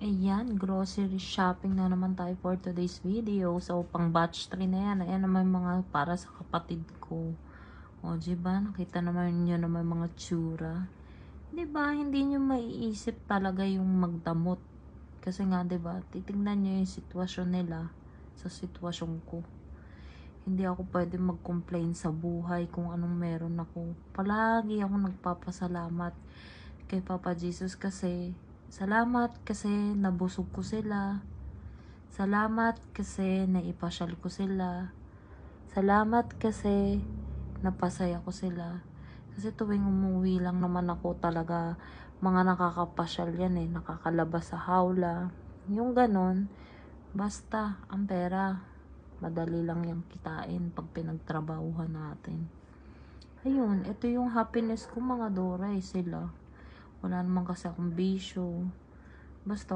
Ayan, grocery shopping na naman tayo for today's video. So, pang batch 3 na yan. Ayan naman mga para sa kapatid ko. O, diba? Nakita naman nyo naman mga tsura. Diba? Hindi nyo maiisip talaga yung magdamot. Kasi nga, diba? Titignan nyo yung sitwasyon nila sa sitwasyon ko. Hindi ako pwede mag-complain sa buhay kung anong meron ako. Palagi ako nagpapasalamat kay Papa Jesus kasi salamat kasi nabusog ko sila. Salamat kasi naipasyal ko sila. Salamat kasi napasaya ko sila. Kasi tuwing umuwi lang naman ako talaga, mga nakakapasyal yan eh, nakakalabas sa hawla. Yung ganon, basta ang pera, madali lang yung kitain pag pinagtrabahuhan natin. Ayun, ito yung happiness ko mga Doray sila. Wala naman kasi akong bisyo. Basta